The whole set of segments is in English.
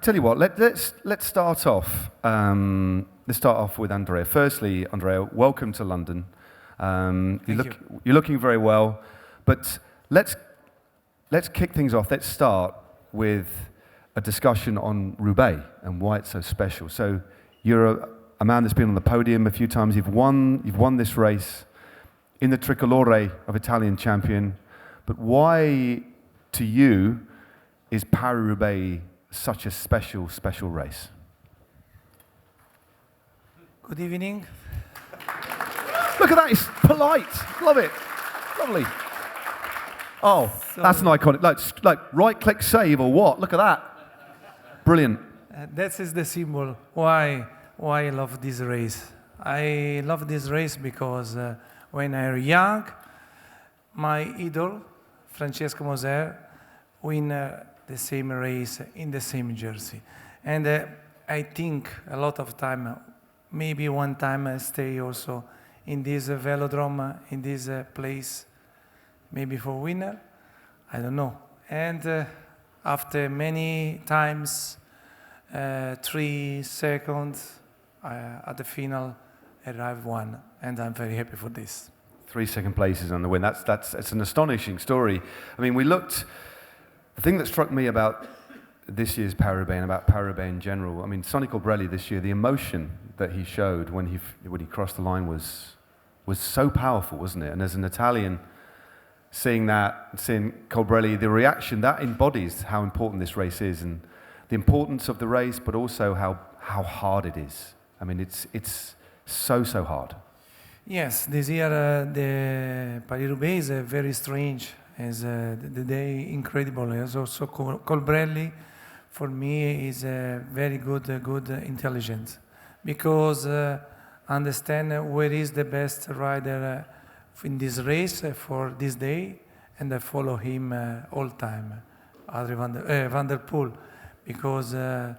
tell you what. Let's start off. Let's start off with Andrea. Firstly, Andrea, welcome to London. You're looking very well, but let's kick things off. Let's start with a discussion on Roubaix and why it's so special. So you're a man that's been on the podium a few times. You've won this race in the tricolore of Italian champion. But why, to you, is Paris-Roubaix such a special race? Good evening. Look at that, it's polite. Love it. Lovely. Oh, so that's an iconic, like right-click save or what? Look at that. Brilliant. That is the symbol why I love this race. I love this race because when I was young, my idol, Francesco Moser, win the same race in the same jersey. And I think a lot of time, maybe one time I stay also in this velodrome, in this place, maybe for winner, I don't know. And after many times, 3 seconds, at the final, arrived one, and I'm very happy for this. 3 second places on the win. It's an astonishing story. I mean, the thing that struck me about this year's Paris-Roubaix and about Paris-Roubaix in general, I mean, Sonny Colbrelli this year, the emotion that he showed when he crossed the line was so powerful, wasn't it? And as an Italian, seeing Colbrelli, the reaction, that embodies how important this race is and the importance of the race, but also how hard it is. I mean, it's so hard. Yes, this year the Paris-Roubaix is very strange. It's the day incredible. It's also Colbrelli, for me, is very good intelligence because understand where is the best rider in this race for this day, and I follow him all time, Van der Poel, because I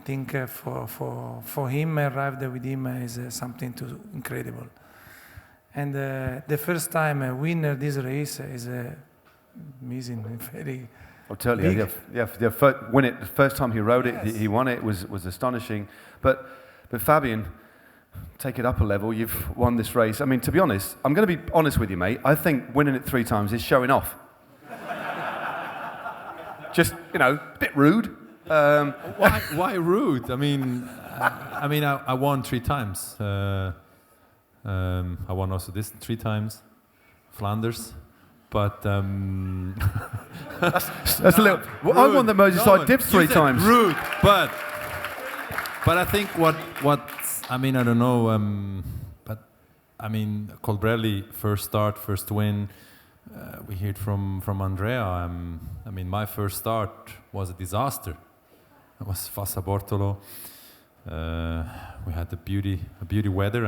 think for him, arrived with him is something incredible. And the first time I win this race is amazing, very. I'll tell you, the first time he rode it, he won it, was astonishing. But Fabian, take it up a level. You've won this race. I mean, to be honest, I'm going to be honest with you, mate. I think winning it 3 times is showing off. Just, a bit rude. Why rude? I mean, I won 3 times. I won also this 3 times, Flanders, but that's a little. Well, I won the Merseyside Dips 3 times. Rude, but I think what I mean, I don't know, but I mean, Colbrelli, first start, first win. We heard from Andrea. I mean, my first start was a disaster. It was Fassa Bortolo. We had a beauty weather,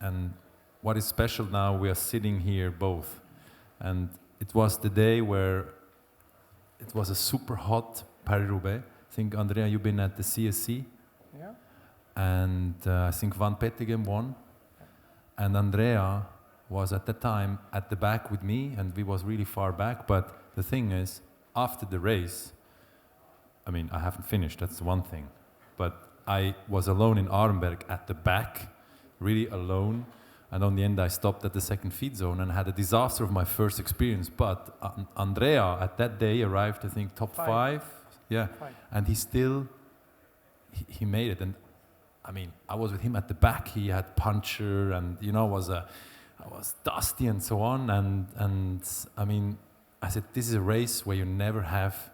and what is special now, we are sitting here both, and it was the day where it was a super hot Paris-Roubaix. I think, Andrea, you've been at the CSC. Yeah. And I think Van Petegem won. And Andrea was at that time at the back with me, and we was really far back. But the thing is, after the race, I mean, I haven't finished, that's one thing. But I was alone in Arenberg at the back, really alone. And on the end, I stopped at the second feed zone and had a disaster of my first experience. But Andrea, at that day, arrived, I think, top 5. Yeah. 5. And he made it. And I mean, I was with him at the back. He had puncture and, I was dusty and so on. And I mean, I said, this is a race where you never have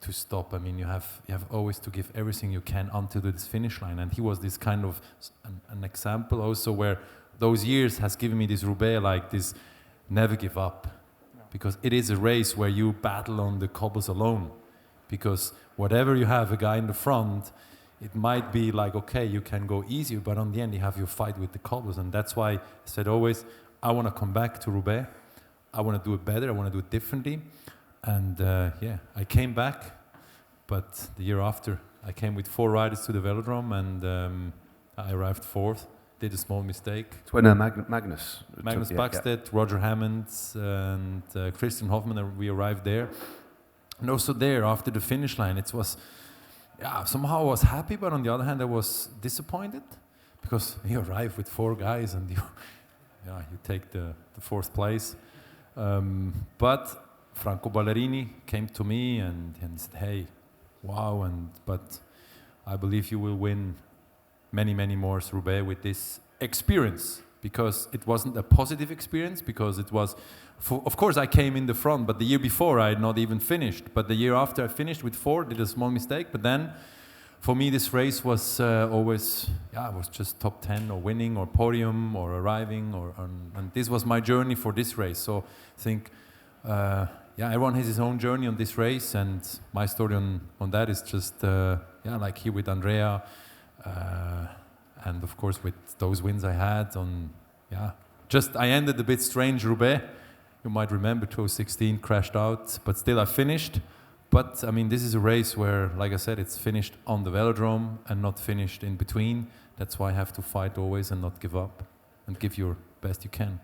to stop. I mean, you have always to give everything you can until this finish line. And he was this kind of an example also where those years has given me this Roubaix, like this, never give up. No. Because it is a race where you battle on the cobbles alone. Because whatever you have a guy in the front, it might be like, okay, you can go easier, but on the end you have your fight with the cobbles. And that's why I said always, I want to come back to Roubaix. I want to do it better. I want to do it differently. And I came back, but the year after, I came with 4 riders to the velodrome, and I arrived 4th. Did a small mistake. It's when Magnus Backstedt, Roger Hammond, and Christian Hoffman, we arrived there. And also there, after the finish line, it was yeah, somehow I was happy, but on the other hand, I was disappointed because you arrive with 4 guys and you take the 4th place. But Franco Ballerini came to me and said, hey, wow, but I believe you will win many, many more Roubaix with this experience, because it wasn't a positive experience, because it was, of course I came in the front, but the year before I had not even finished. But the year after I finished with 4, did a small mistake, but then for me this race was always, it was just top 10 or winning or podium or arriving, and this was my journey for this race. So I think, everyone has his own journey on this race, and my story on that is just, like here with Andrea, and of course with those wins I had I ended a bit strange Roubaix. You might remember 2016 crashed out, but still I finished. But I mean, this is a race where, like I said, it's finished on the velodrome and not finished in between. That's why I have to fight always and not give up and give your best you can.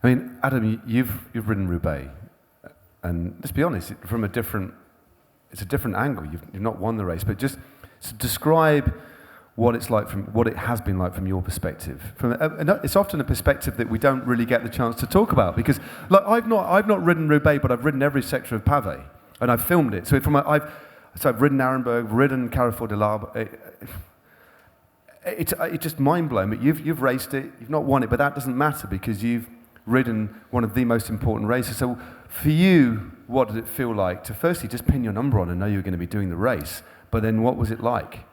I mean, Adam, you've ridden Roubaix, and let's be honest, it's a different angle. You've not won the race, but just describe what it has been like from your perspective. It's often a perspective that we don't really get the chance to talk about, because I've not ridden Roubaix, but I've ridden every sector of pavé, and I've filmed it. So I've ridden Arenberg, ridden Carrefour de l'Arbre. It's just mind blowing. But you've raced it, you've not won it, but that doesn't matter because you've ridden one of the most important races. So for you, what did it feel like to firstly just pin your number on and know you were going to be doing the race? But then what was it like?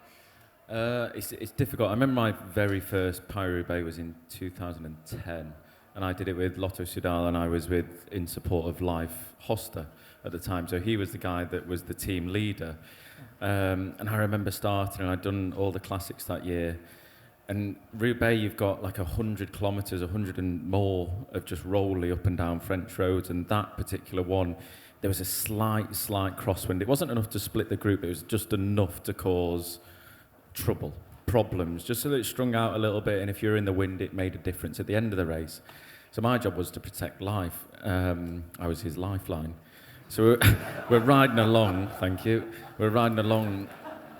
It's difficult. I remember my very first Paris-Roubaix was in 2010, and I did it with Lotto Soudal, and I was in support of Blythe Hoster at the time. So he was the guy that was the team leader. And I remember starting, and I'd done all the classics that year. And Roubaix, you've got like 100 kilometres, 100 and more of just rolling up and down French roads. And that particular one, there was a slight crosswind. It wasn't enough to split the group. It was just enough to cause problems, just so that it strung out a little bit, and if you're in the wind, it made a difference at the end of the race. So my job was to protect life. I was his lifeline. So we're riding along, thank you. We're riding along,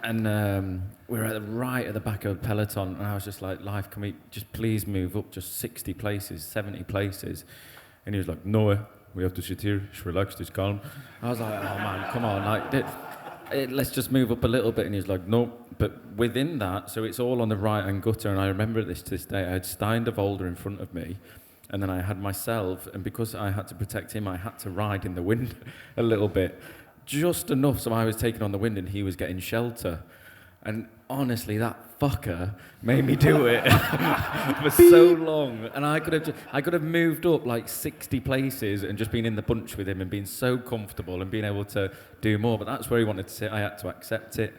and we're right at the back of a peloton, and I was just like, Life, can we just please move up just 60 places, 70 places? And he was like, no, we have to sit here, it's relaxed, it's calm. I was like, oh man, come on, let's just move up a little bit. And he was like, no. But within that, so it's all on the right-hand gutter, and I remember this to this day, I had Stein de Volder in front of me, and then I had myself, and because I had to protect him, I had to ride in the wind a little bit, just enough so I was taking on the wind and he was getting shelter. And honestly, that fucker made me do it for so long. And I could have moved up like 60 places and just been in the bunch with him and been so comfortable and being able to do more. But that's where he wanted to sit. I had to accept it.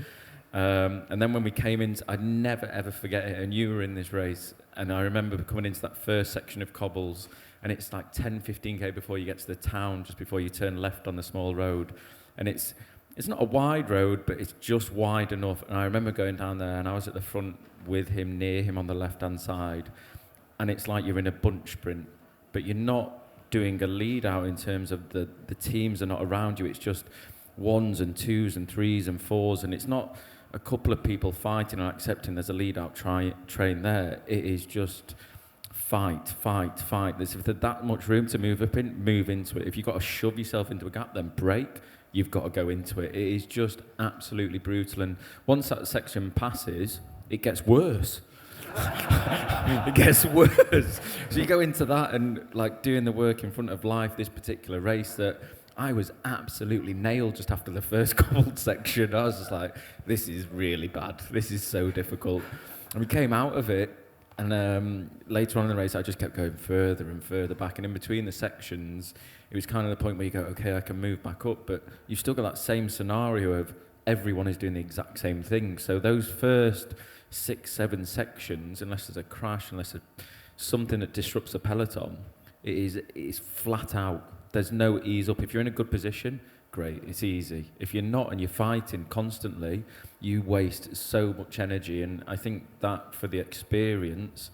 And then when we came in, I'd never, ever forget it. And you were in this race. And I remember coming into that first section of cobbles. And it's like 10, 15K before you get to the town, just before you turn left on the small road. And it's not a wide road, but it's just wide enough. And I remember going down there, and I was at the front with him, near him on the left-hand side. And it's like you're in a bunch sprint, but you're not doing a lead out in terms of the teams are not around you. It's just 1s and 2s and 3s and 4s. And it's not a couple of people fighting and accepting there's a lead out train there. It is just fight. There's that much room to move into it. If you've got to shove yourself into a gap, then break. You've got to go into it. It is just absolutely brutal. And once that section passes, it gets worse. It gets worse. So you go into that and like doing the work in front of life, this particular race that I was absolutely nailed just after the first cobbled section. I was just like, this is really bad. This is so difficult. And we came out of it, and later on in the race, I just kept going further and further back. And in between the sections, it was kind of the point where you go, okay, I can move back up, but you've still got that same scenario of everyone is doing the exact same thing. So those first 6, 7 sections, unless there's a crash, unless there's something that disrupts the peloton, it is flat out. There's no ease up. If you're in a good position, great, it's easy. If you're not and you're fighting constantly, you waste so much energy. And I think that for the experience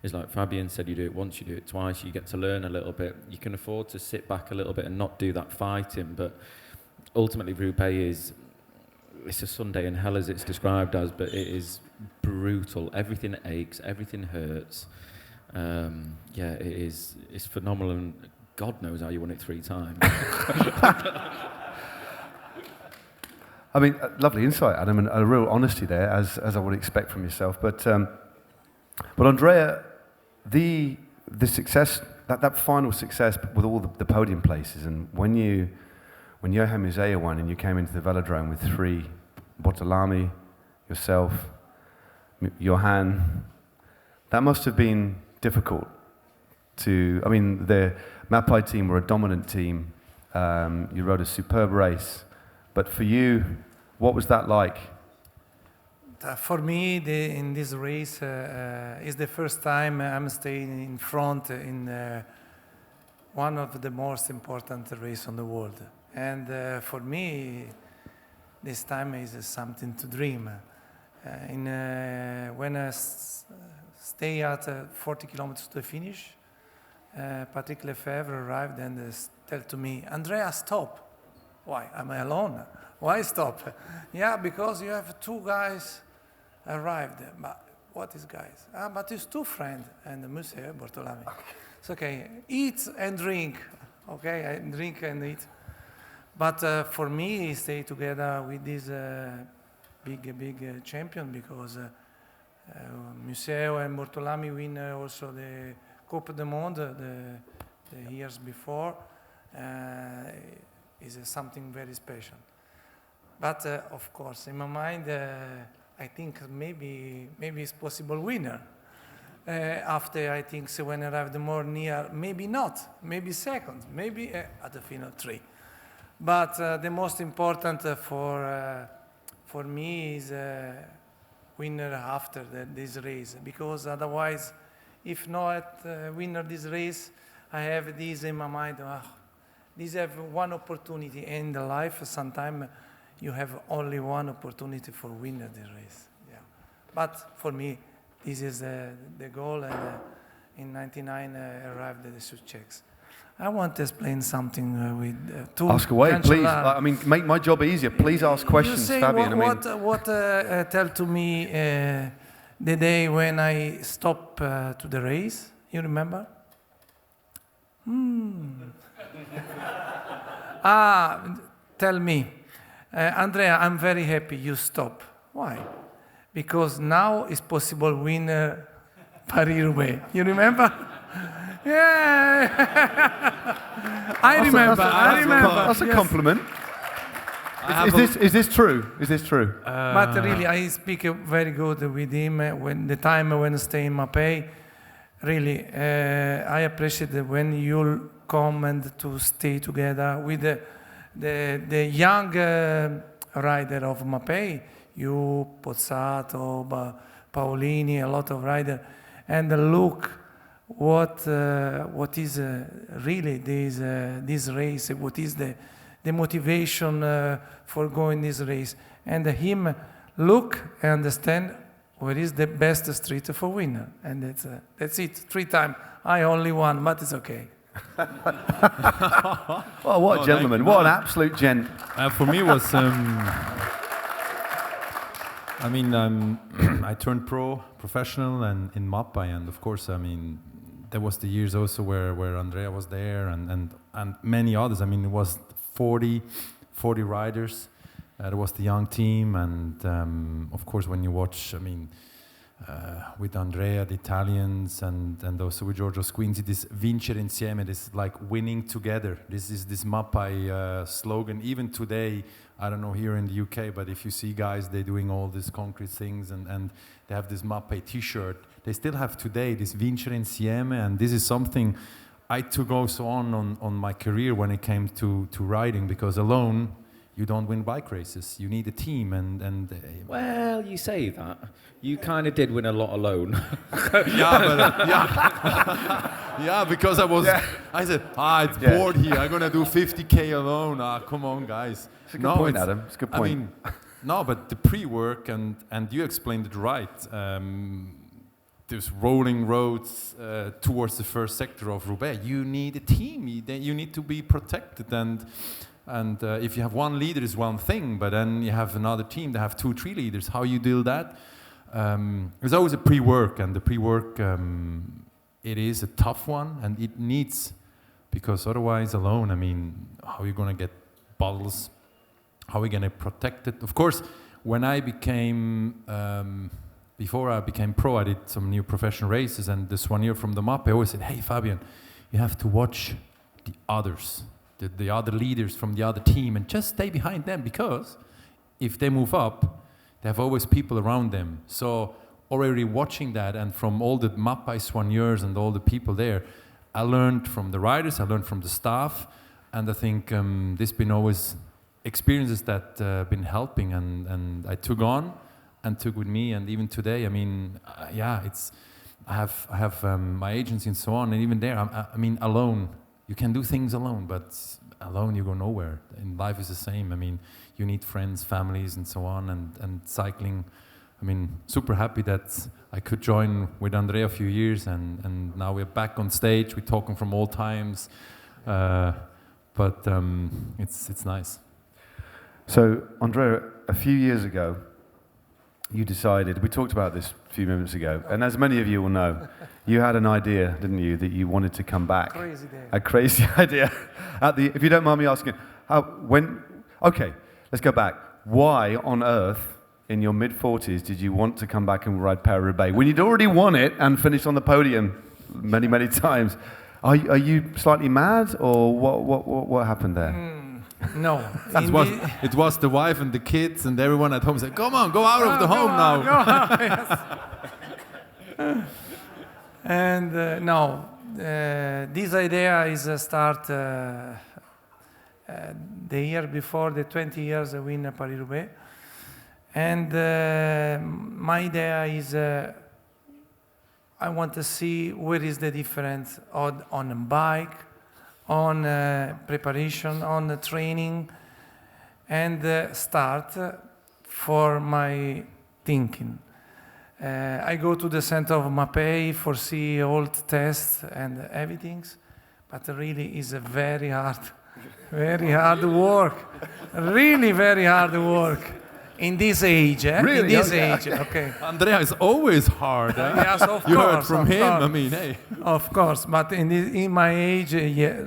is like Fabian said, you do it once, you do it twice, you get to learn a little bit. You can afford to sit back a little bit and not do that fighting, but ultimately Roubaix is, it's a Sunday in hell as it's described as, but it is brutal. Everything aches, everything hurts. Yeah, it's phenomenal, and God knows how you won it 3 times. I mean, lovely insight, Adam, and a real honesty there, as I would expect from yourself. But Andrea, the success, that final success with all the podium places, and when Johan Musea won and you came into the velodrome with 3, Bortolami, yourself, Johan, that must have been difficult to. I mean, the Mapai team were a dominant team. You rode a superb race. But for you, what was that like? For me, in this race, is the first time I'm staying in front in one of the most important races on the world. And for me, this time is something to dream. When I stay at 40 kilometers to the finish, Patrick Lefebvre arrived and said to me, "Andrea, stop." Why? Am I alone? Why stop? Yeah, because you have 2 guys arrived. But what is guys? But it's 2 friends, and Musea, Bortolami. It's okay. Eat and drink. Okay, I drink and eat. But for me, stay together with this big champion, because Museo and Bortolami win also the Coupe du Monde the years before. Is something very special. But of course, in my mind, I think maybe it's possible winner. After I think so when I arrived more near, maybe not, maybe second, maybe at the final 3. But the most important for me is winner after this race, because otherwise, if not winner this race, I have this in my mind. These have one opportunity in the life. Sometimes you have only one opportunity for winning the race. Yeah. But for me, this is the goal. And in '99, I arrived at the success. I want to explain something with two. Ask away, Cancellara. please. I mean, make my job easier. Please ask questions, you say Fabian. What tell to me the day when I stopped to the race? You remember? Tell me, Andrea, I'm very happy you stop. Why? Because now it's possible winner Paris-Roubaix. You remember? Yeah. I remember. That's a compliment. Is this true? Is this true? But really, I speak very good with him when the time when I stay in Mapei. Really, I appreciate when you come and to stay together with the young rider of Mapei. You, Pozzato, Paolini, a lot of riders, and look what is really this race. What is the motivation for going this race? And him look and understand what is the best street for winner, and that's it. 3 times. I only won, but it's okay. Well, what a gentleman! What an absolute gent. For me, it was. I mean, I turned professional, and in Mappai, and of course, I mean, there was the years also where Andrea was there, and many others. I mean, it was 40 riders. There was the young team, and of course, when you watch, I mean, with Andrea, the Italians, and also with Giorgio Squinzi, this vincere insieme, this like winning together. This is this Mappai slogan. Even today, I don't know here in the UK, but if you see guys, they're doing all these concrete things, and they have this Mappai T-shirt. They still have today this vincere insieme, and this is something I took also on my career when it came to riding, because alone you don't win bike races. You need a team, and well, you say that. You kind of did win a lot alone. Yeah, because I said, it's bored here. I'm gonna do 50K alone. Come on, guys. It's a good point, Adam. It's a good point. I mean, no, but the pre-work and you explained it right. There's rolling roads towards the first sector of Roubaix. You need a team. You need to be protected, and And if you have one leader, it's one thing, but then you have another team that have 2, 3 leaders. How you deal that? There's always a pre-work, and the pre-work, it is a tough one, and it needs, because otherwise alone, I mean, how are you going to get bottles? How are we going to protect it? Of course, when I became, before I became pro, I did some new professional races, and this one year from the map, I always said, hey, Fabian, you have to watch the others, the other leaders from the other team, and just stay behind them, because if they move up, they have always people around them. So already watching that, and from all the Mappai soigneurs and all the people there, I learned from the riders, I learned from the staff, and I think this been always experiences that been helping, and I took on and took with me, and even today, I mean, I have my agency and so on, and even there, I mean, alone, you can do things alone, but alone you go nowhere. In life is the same. I mean, you need friends, families, and so on, and cycling. I mean, super happy that I could join with Andrea a few years, and now we're back on stage. We're talking from old times, but it's nice. So, Andrea, a few years ago, you decided, we talked about this a few minutes ago, and as many of you will know, you had an idea, didn't you, that you wanted to come back. Crazy day. A crazy idea. If you don't mind me asking, okay, let's go back. Why on earth, in your mid-40s, did you want to come back and ride Paris-Roubaix when you'd already won it and finished on the podium many, many times? Are you slightly mad, or what happened there? No. It was the wife and the kids and everyone at home said, come on, go out of the home now. Go out, yes. And no, this idea is start the year before the 20 years I win Paris-Roubaix. And my idea is I want to see where is the difference on a bike, on preparation, on training, and start for my thinking. I go to the center of Mapei for see old tests and everything, but really is a very hard work. Really very hard work. In this age, Really? In this age, okay. Andrea is always hard. Yes, of You course. heard from him, I mean, hey. Of course, but in my age,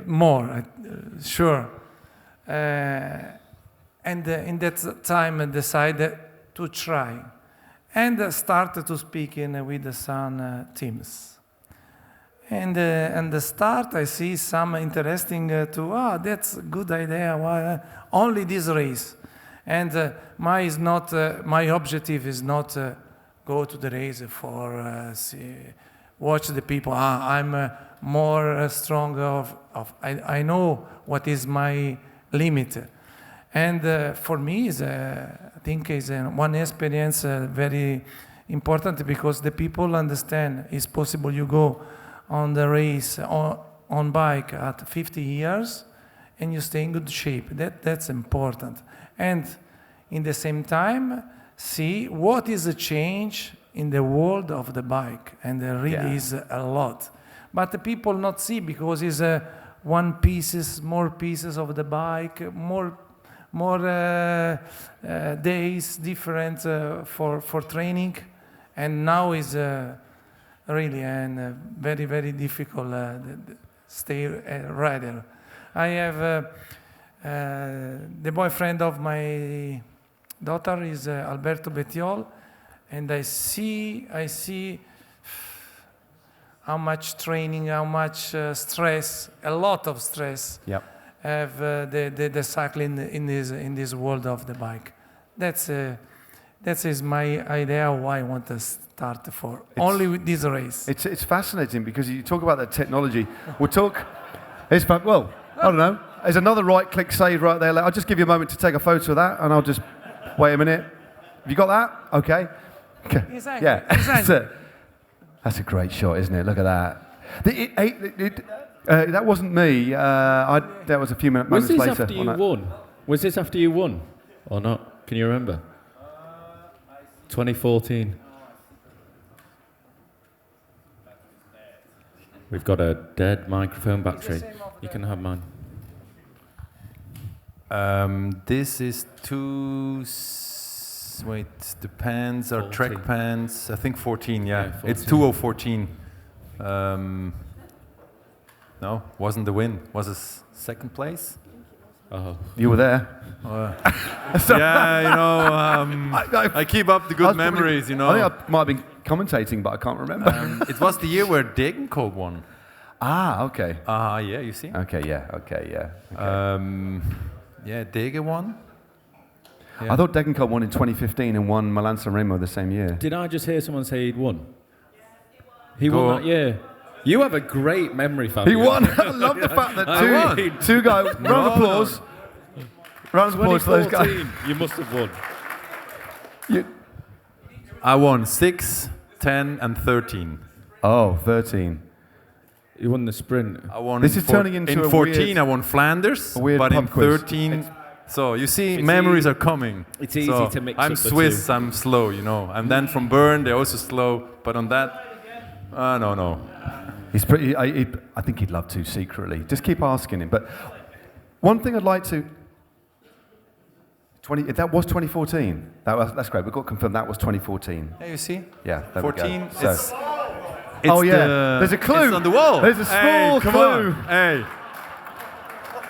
more, sure. And in that time, I decided to try and started to speak with some teams. And the start, I see some interesting that's a good idea. Why only this race? And my objective is not go to the race for watch the people. I'm more strong I know what is my limit, and for me I think is one experience very important, because the people understand it's possible you go on the race on bike at 50 years and you stay in good shape. That's important. And in the same time, see what is the change in the world of the bike, and there really is a lot. But the people not see, because it's more pieces of the bike, more days different for training, and now is really a very, very difficult stay rider. I have the boyfriend of my daughter is Alberto Bettiol, and I see how much training, how much stress, a lot of stress, have the cycling in this world of the bike. That is my idea why I want to start only with this race. It's fascinating, because you talk about that technology. We'll talk. Well, I don't know. There's another right-click saved right there. I'll just give you a moment to take a photo of that, and I'll just wait a minute. Have you got that? Okay. Exactly. Yeah. Exactly. That's a great shot, isn't it? Look at that. That wasn't me. That was a few moments later. Was this after you won? Was this after you won or not? Can you remember? 2014. We've got a dead microphone battery. You can have mine. This is the pants are 14. track pants. I think 14. Yeah, 14. it's 2014. No, wasn't the win. Was it second place? Oh. You were there. Yeah, you know, I keep up the good memories. You know, I think I might have been commentating, but I can't remember. It was the year where Deignan won. Okay. Yeah, you see. Okay, yeah. Okay. Yeah, Deignan won. Yeah. I thought Deignan won in 2015 and won Milan-San Remo the same year. Did I just hear someone say he'd won? He Go won on. that year. You have a great memory, Fabian. He won. I love the fact that two guys. Round of applause. Round of applause for those guys. 2014, you must have won. I won 6, 10, and 13. Oh, 13. You won the sprint. I won. This in is turning into in a 14. weird- I won Flanders, a weird but in pub quiz. 13. So you see, It's memories easy- are coming. it's easy So to mix I'm up the Swiss. two. I'm slow, you know. And then from Bern, they're also slow. But on that, no. He's pretty. I think he'd love to secretly. Just keep asking him. But one thing I'd like to. That was 2014. That's great. We've got to confirm that was 2014. Yeah, you see. Yeah, there 14. we go. It's Oh yeah, the- there's a clue. It's on the wall. There's a small come clue. On. Hey.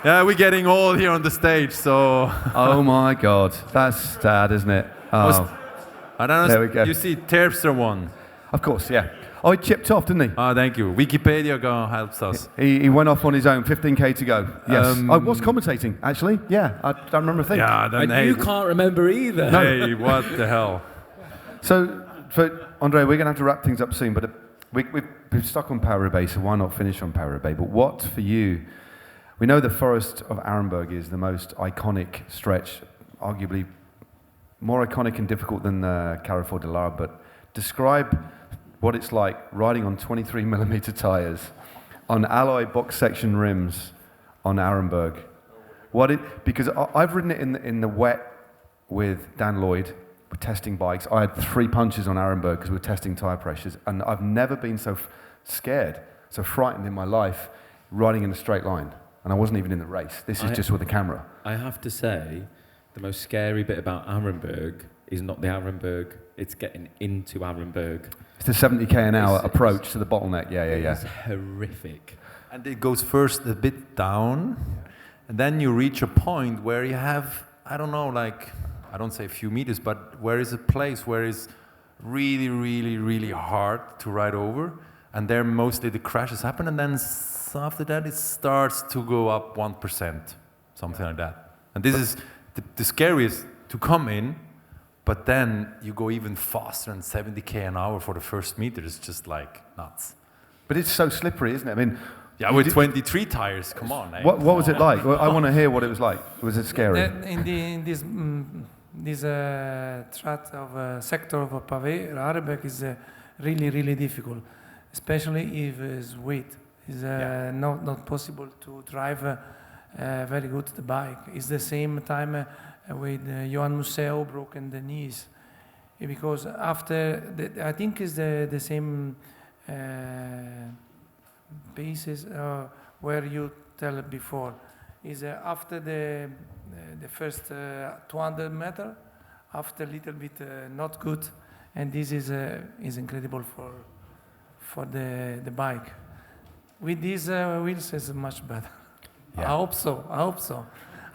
Yeah, we're getting old here on the stage, so. Oh my God, that's sad, isn't it? Oh, I don't know. There we go. You see, Terpstra won. of course, yeah. Oh, he chipped off, didn't he? Thank you. Wikipedia helps us. He went off on his own, 15k to go. Yes, I was Um, commentating actually. Yeah, I don't remember a thing. Yeah, then And you can't remember either. Hey, what the hell? So, for Andrea, we're going to have to wrap things up soon, but we've stuck on Paris-Roubaix, so why not finish on Paris-Roubaix? But what for you? We know the Forest of Arenberg is the most iconic stretch, arguably more iconic and difficult than Carrefour de l'Arbre, but describe what it's like riding on 23mm tyres on alloy box section rims on Arenberg. Because I've ridden it in the wet with Dan Lloyd, we're testing bikes. I had 3 punches on Arenberg because we were testing tyre pressures, and I've never been so scared, so frightened in my life riding in a straight line. And I wasn't even in the race. This is just with the camera. I have to say, the most scary bit about Arenberg is not the Arenberg, it's getting into Arenberg. It's the 70k an hour It's- approach to the bottleneck. Yeah. It's horrific. And it goes first a bit down, and then you reach a point where you have, I don't know, like, I don't say a few meters, but where is a place where it's really, really, really hard to ride over, and there mostly the crashes happen, and then after that it starts to go up 1%, something like that. And this is the scariest to come in, but then you go even faster, and 70k an hour for the first meter is just like nuts. But it's so slippery, isn't it? I mean, Yeah, with 23 tires, come on. Eh? what was it like? Well, I want to hear what it was like. Was it scary? In this track of sector of pavé, Arenberg is really difficult, especially if it's weight. It's not possible to drive very good the bike. It's the same time with Johan Museeuw broken the knees, because after I think it's the same basis where you tell before is after the first 200 meter, after a little bit not good, and this is incredible for the bike. With these wheels, it's much better. Yeah. I hope so.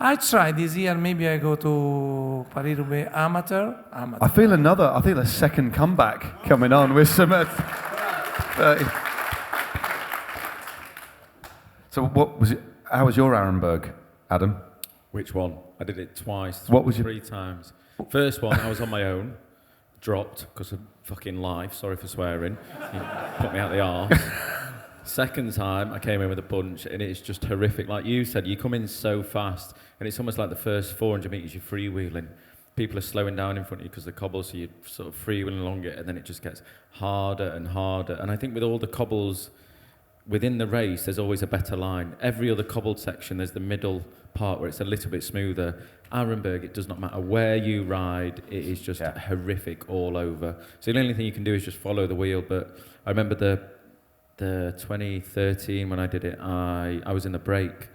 I try this year. Maybe I go to Paris-Roubaix amateur. I feel a second comeback coming on with some. So what was it? How was your Arenberg, Adam? Which one? I did it twice, What was your- 3 times. First one, I was on my own, dropped because of fucking life, sorry for swearing. You put me out the arse. Second time, I came in with a bunch, and it's just horrific. Like you said, you come in so fast, and it's almost like the first 400 metres you're freewheeling. People are slowing down in front of you because the cobbles, so you're sort of freewheeling along it, and then it just gets harder and harder. And I think with all the cobbles within the race, there's always a better line. Every other cobbled section, there's the middle part where it's a little bit smoother. Arenberg, it does not matter where you ride, it is just horrific all over. So the only thing you can do is just follow the wheel. But I remember the 2013 when I did it, I was in the break,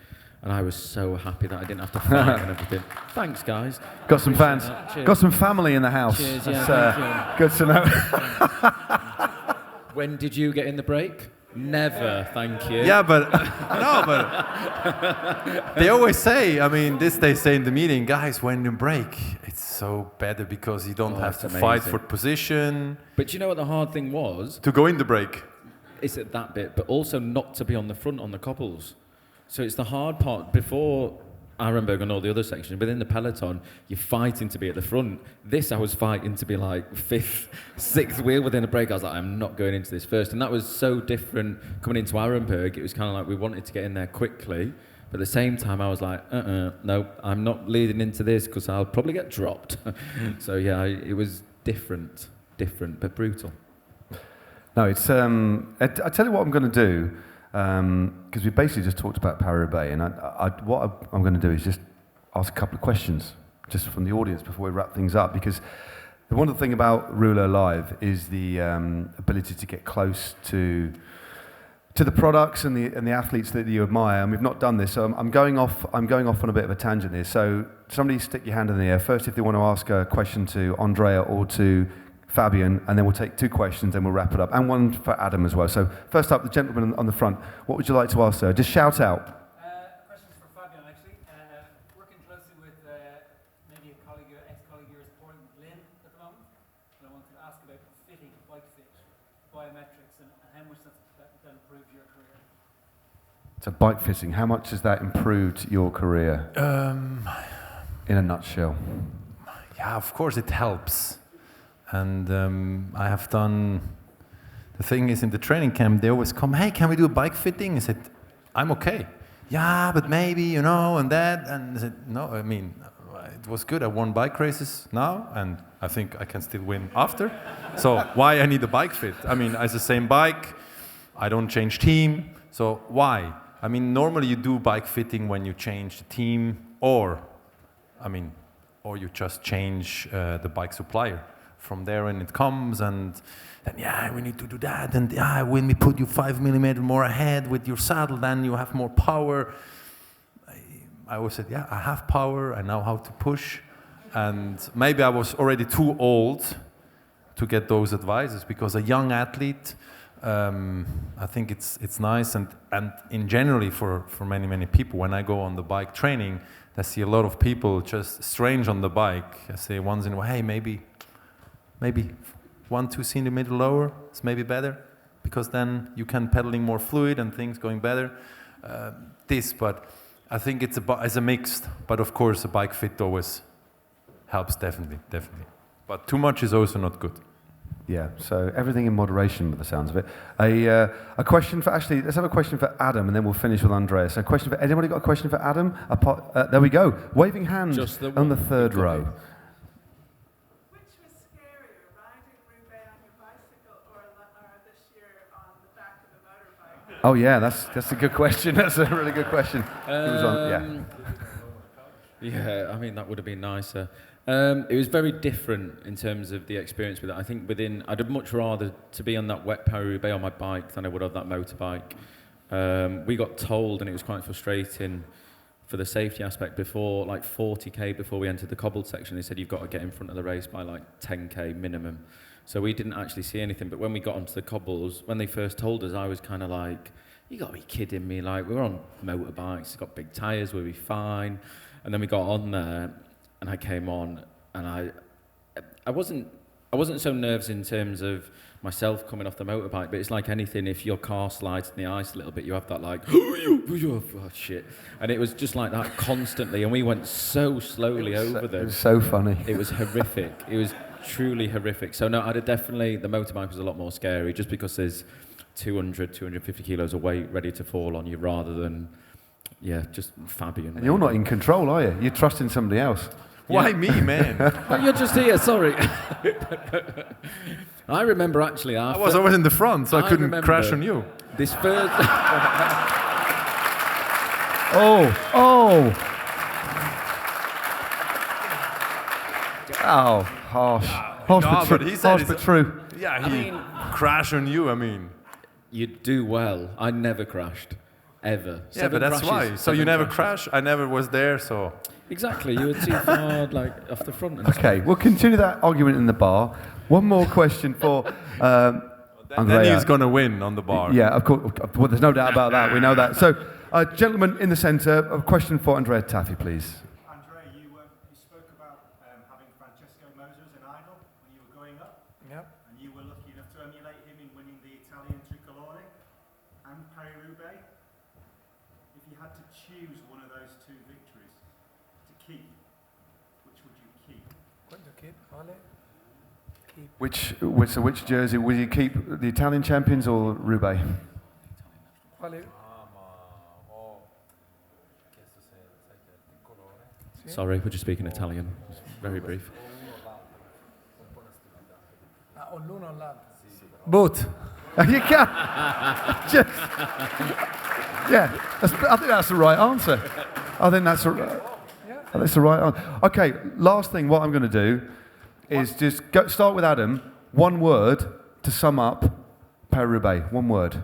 And I was so happy that I didn't have to fight and everything. Thanks, guys. Got some fans. Got some family in the house. Cheers, That's good to know. When did you get in the break? Never, thank you. Yeah, but no, but they always say. I mean, they say in the meeting, guys, when you break, it's so better because you don't have to fight for position. But you know what the hard thing was? To go in the break. It's at that bit, but also not to be on the front on the cobbles. So it's the hard part before Arenberg and all the other sections. Within the peloton, you're fighting to be at the front. This, I was fighting to be like 5th, 6th wheel within a break. I was like, I'm not going into this first. And that was so different coming into Arenberg. It was kind of like we wanted to get in there quickly. But at the same time, I was like, no, I'm not leading into this because I'll probably get dropped. So yeah, it was different, but brutal. No, it's. I tell you what I'm going to do, because we basically just talked about Paris-Roubaix, and what I'm going to do is just ask a couple of questions, just from the audience before we wrap things up, because the wonderful thing about Rouleur Live is the ability to get close to the products and the athletes that you admire, and we've not done this, so I'm going off on a bit of a tangent here. So somebody stick your hand in the air first if they want to ask a question to Andrea or to Fabian, and then we'll take 2 questions and we'll wrap it up, and one for Adam as well. So first up, the gentleman on the front, what would you like to ask, sir? Just shout out. Questions for Fabian, actually. Working closely with maybe ex-colleague of yours, Lynn, at the moment, and I wanted to ask about fitting, bike fit, biometrics, and how much that improved your career. So bike fitting, how much has that improved your career? In a nutshell. Yeah, of course it helps. And I have done, the thing is in the training camp, they always come, hey, can we do a bike fitting? I said, I'm okay. Yeah, but maybe, and that. And I said, no, I mean, it was good. I won bike races now, and I think I can still win after. So why I need a bike fit? I mean, it's the same bike. I don't change team. So why? I mean, normally you do bike fitting when you change the team or you just change the bike supplier. From there when it comes, and then we need to do that, and when we put you 5 millimeters more ahead with your saddle, then you have more power. I always said, I have power, I know how to push, and maybe I was already too old to get those advices, because a young athlete, I think it's nice, and in generally for many people, when I go on the bike training, I see a lot of people just strange on the bike. I say once in a while, hey, maybe 1-2 centimeters lower is maybe better, because then you can pedaling more fluid and things going better. But I think it's a mixed. But of course, a bike fit always helps definitely. But too much is also not good. Yeah. So everything in moderation, by the sounds of it. A question for let's have a question for Adam, and then we'll finish with Andrea. So, anybody got a question for Adam? There we go. Waving hand on the third row. Oh yeah, that's a good question. That's a really good question. Yeah, I mean that would have been nicer. It was very different in terms of the experience with it. I think I'd have much rather to be on that wet Paris-Roubaix on my bike than I would have that motorbike. We got told, and it was quite frustrating for the safety aspect, before like 40k before we entered the cobbled section, they said you've got to get in front of the race by like 10k minimum. So we didn't actually see anything, but when we got onto the cobbles, when they first told us, I was kind of like, you got to be kidding me, like we're on motorbikes, it's got big tyres, we'll be fine. And then we got on there, and I came on, and I wasn't so nervous in terms of myself coming off the motorbike, but it's like anything, if your car slides in the ice a little bit, you have that like, oh shit. And it was just like that constantly, and we went so slowly over them. It was so funny. It was horrific. It was truly horrific. So no, the motorbike was a lot more scary, just because there's 250 kilos of weight ready to fall on you, rather than, just Fabian. And you're not in control, are you? You're trusting somebody else. Why me, man? Oh, you're just here, sorry. I remember actually after... I was in the front, so I couldn't crash on you. This first... Oh, harsh. Harsh but true. Yeah, he crashed on you, I mean. You do well. I never crashed. ever. Yeah, 7 but that's crashes, why. So 7 you never crashes. crash. I never was there, so. Exactly, you were too far off the front. And Okay, we'll continue that argument in the bar. One more question for Andrea. Then he's going to win on the bar. Yeah, of course. Well, there's no doubt about that. We know that. So, gentlemen in the centre, a question for Andrea Tafi, please. Andrea, you spoke about having Francesco Moser as an idol when you were growing up. Yep. And you were lucky enough to emulate him in winning the Italian Tricolore and Paris-Roubaix. If you had to choose one of those 2 victories to keep, which would you keep? What do you keep? Ole? Keep. Which jersey? Will you keep the Italian champions or Roubaix? Ole. Sorry, we're just speaking Italian. It's very brief. O l'uno o l'altro. Both. You can. Just, yeah, I think that's the right answer. I think that's the right answer. Okay, last thing. What I'm going to do is just start with Adam. One word to sum up Paris-Roubaix. One word.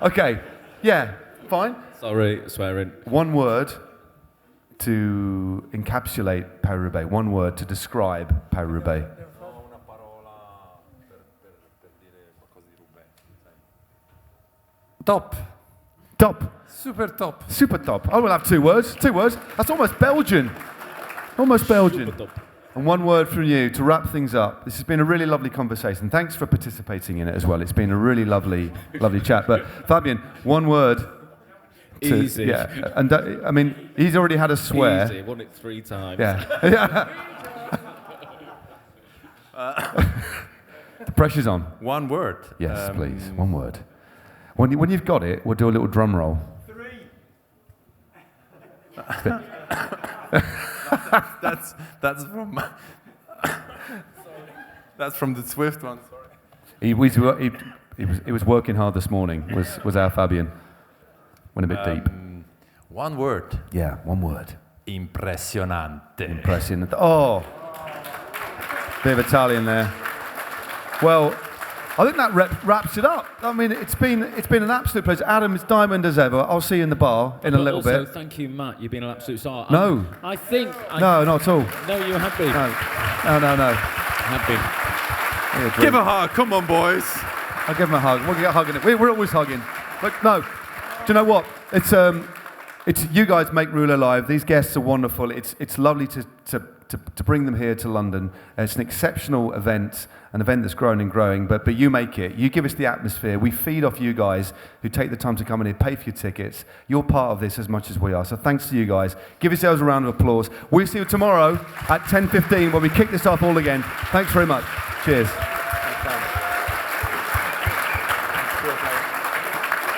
Okay. Yeah. Fine. Sorry, swearing. One word to encapsulate Paris-Roubaix. One word to describe Paris-Roubaix. Top. Top. Super top. Super top. I will have 2 words. 2 words. That's almost Belgian. Almost Belgian. Super top. And one word from you to wrap things up. This has been a really lovely conversation. Thanks for participating in it as well. It's been a really lovely, lovely chat. But Fabian, one word. Easy. Yeah. And I mean, he's already had a swear. Easy. Won it 3 times. Yeah. The pressure's on. One word. Yes, please. One word. When you've got it, we'll do a little drum roll. 3. That's from. That's from the Swift one. Sorry. He was working hard this morning. Was our Fabian. Went a bit deep. One word. Yeah, one word. Impressionante. Impressionante. Oh, bit of Italian there. Well, I think that wraps it up. I mean, it's been an absolute pleasure. Adam, it's diamond as ever. I'll see you in the bar in a little also, bit. Thank you, Matt. You've been an absolute star. No. I think. No, not at all. No, you have been. No. Have been. Give a hug. Come on, boys. I'll give him a hug. We'll get hugging. We're always hugging. But no, do you know what? It's you guys make Rouleur live. These guests are wonderful. It's lovely to bring them here to London. It's an exceptional event, an event that's growing and growing. But you make it. You give us the atmosphere. We feed off you guys who take the time to come in here, pay for your tickets. You're part of this as much as we are. So thanks to you guys. Give yourselves a round of applause. We'll see you tomorrow at 10:15 where we kick this off all again. Thanks very much. Cheers.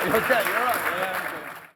Okay, you're right.